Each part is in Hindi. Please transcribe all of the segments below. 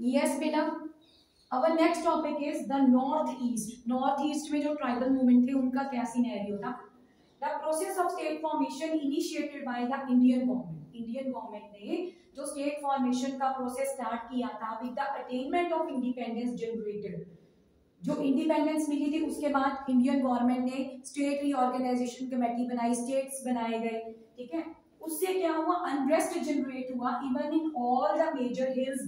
यस बेटा, our next topic is the north east. North east में जो ट्राइबल मूवमेंट थे उनका क्या सिनेरियो था। The process of state formation initiated by the Indian government. Indian government ने जो स्टेट फॉर्मेशन का प्रोसेस स्टार्ट किया था with the attainment of independence generated. जो इंडिपेंडेंस मिली थी उसके बाद इंडियन गवर्नमेंट ने स्टेट रीऑर्गेनाइजेशन कमेटी बनाई, स्टेट्स बनाए गए, ठीक है। उससे क्या हुआ, अनरेस्ट जनरेट हुआ even in all the major hills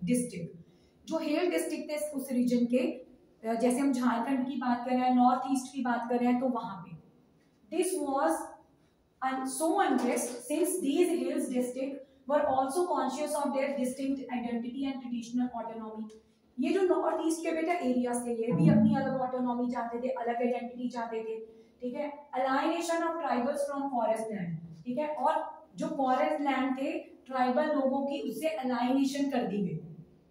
district. जो हिल डिस्ट्रिक्ट थे उस रीजन के, जैसे हम झारखंड की बात कर रहे हैं, नॉर्थ ईस्ट की बात कर रहे हैं, तो वहां पे this was so unrest since these hills district were also conscious of their distinct identity and traditional autonomy. ये जो नॉर्थ ईस्ट के बेटा एरियाज थे, ये भी अपनी अलग ऑटोनॉमी चाहते थे, अलग आइडेंटिटी चाहते थे, ठीक है। Alienation of tribals from forest land, ठीक है। और जो फॉरेस्ट लैंड थे ट्राइबल लोगों की, उससे अलाइनेशन कर दी गई।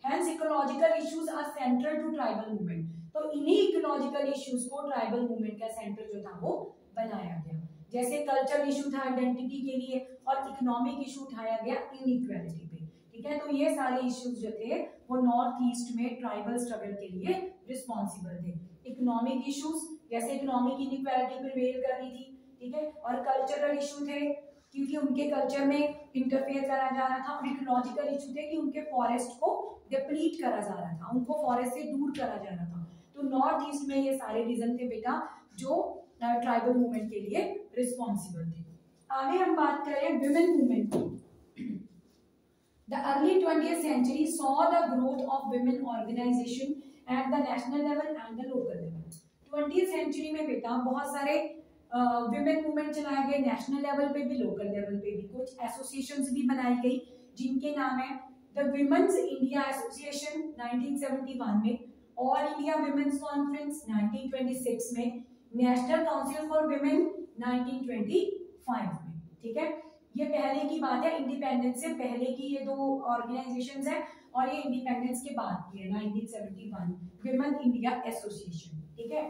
Hence ecological issues are central to tribal movement। तो इन्हीं इकोलॉजिकल इश्यूज को ट्राइबल मूवमेंट का सेंटर जो था वो बनाया गया। जैसे कल्चरल इशू था आइडेंटिटी के लिए, और इकोनॉमिक इशू उठाया गया इनइक्वालिटी पे, ठीक है। तो ये सारे इश्यूज जो थे वो नॉर्थ ईस्ट में ट्राइबल स्ट्रगल के लिए रिस्पॉन्सिबल थे। इकोनॉमिक इश्यूज, जैसे इकोनॉमिक इनइक्वालिटी प्रिवेल कर रही थी, ठीक है। और कल्चरल इशू थे क्योंकि उनके कल्चर में इंटरफेयर करा जा रहा था, और इकोलॉजिकल इशू थे कि उनके फॉरेस्ट को डिप्लीट करा जा रहा था, उनको फॉरेस्ट से दूर करा जा रहा था। तो नॉर्थ ईस्ट में ये सारे रीजन थे बेटा जो ट्राइबल मूवमेंट के लिए रिस्पॉन्सिबल थे। आगे हम बात करें विमेन मूवमेंट की। The early 20th century saw the growth of women organization at the national level and the local level। 20th century में बेटा बहुत सारे विमेन मूवमेंट चलाए गए, नेशनल लेवल पे भी, लोकल लेवल पे भी। कुछ एसोसिएशंस भी बनाई गई जिनके नाम है द विमेन्स इंडिया एसोसिएशन 1971 में, ऑल इंडिया विमेन्स कॉन्फ्रेंस 1926 में, नेशनल काउंसिल फॉर विमेन 1925 में, ठीक है। ये पहले की बात है, इंडिपेंडेंस से पहले की ये दो ऑर्गेनाइजेशंस हैं, और ये इंडिपेंडेंस के बाद की है 1971 विमेन इंडिया एसोसिएशन, ठीक है।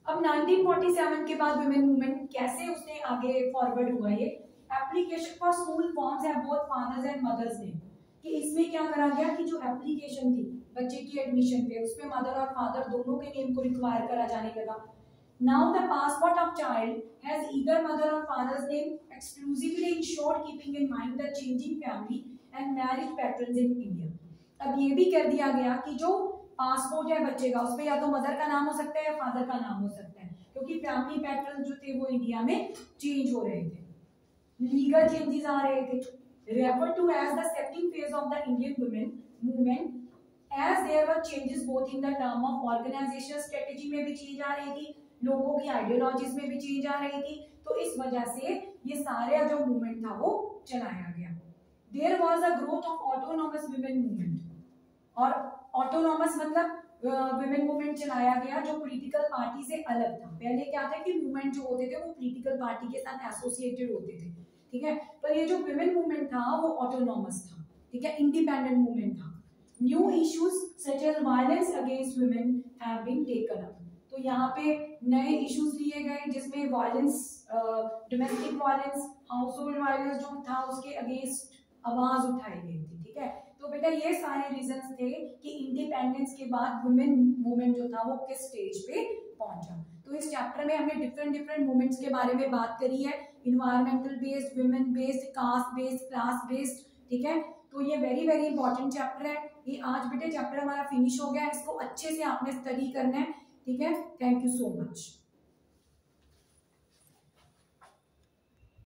अब 1947 के बाद विमेन मूवमेंट कैसे उसने आगे फॉरवर्ड हुआ, ये एप्लीकेशन फॉर स्कूल फॉर्म्स है बोथ फादर्स एंड मदर्स ने, कि इसमें क्या करा गया कि जो एप्लीकेशन थी बच्चे की एडमिशन पे, उसमें मदर और फादर दोनों के नेम को रिक्वायर करा जाने लगा। Now the passport of child has either mother और father's name exclusively insured keeping in mind the changing family and marriage patterns in India. अब ये भी कर दिया गया कि जो पासपोर्ट है बच्चे का, उसपे या तो मदर का नाम हो सकता है या फादर का नाम हो सकता है, क्योंकि फैमिली पैटर्न जो थे वो इंडिया में चेंज हो रहे थे, लीगल चेंजेस आ रहे थे। referred to as the second phase of the Indian women movement, as there were changes both in the term of organizational strategy में भी चेंज आ रही थी, लोगों की आइडियोलॉजीज में भी चेंज आ रही थी। तो इस वजह से ये सारे जो मूवमेंट था वो चलाया गया। There was a growth of autonomous women movement, और ऑटोनॉमस मतलब विमेन मूवमेंट चलाया गया जो पॉलिटिकल पार्टी से अलग था। पहले क्या था कि मूवमेंट जो होते थे वो पॉलिटिकल पार्टी के साथ एसोसिएटेड होते थे, ठीक है। पर ये जो विमेन मूवमेंट था वो ऑटोनॉमस था, ठीक है, इंडिपेंडेंट मूवमेंट था। New issues such as violence against women have been taken up. तो यहाँ पे नए इश्यूज लिए गए जिसमें violence, domestic violence, household violence जो था उसके अगेंस्ट आवाज उठाई गई थी, ठीक है। तो बेटा ये सारे रीजंस थे कि इंडिपेंडेंस के बाद वुमेन मूवमेंट जो था वो किस स्टेज पे पहुंचा। तो इस चैप्टर में हमने डिफरेंट मूवमेंट्स के बारे में बात करी है, environmental based, women based, caste based, class based, ठीक है। तो ये वेरी इंपॉर्टेंट चैप्टर है। ये आज बेटे चैप्टर हमारा फिनिश हो गया है, इसको अच्छे से आपने स्टडी करना है, ठीक है। Thank you so much.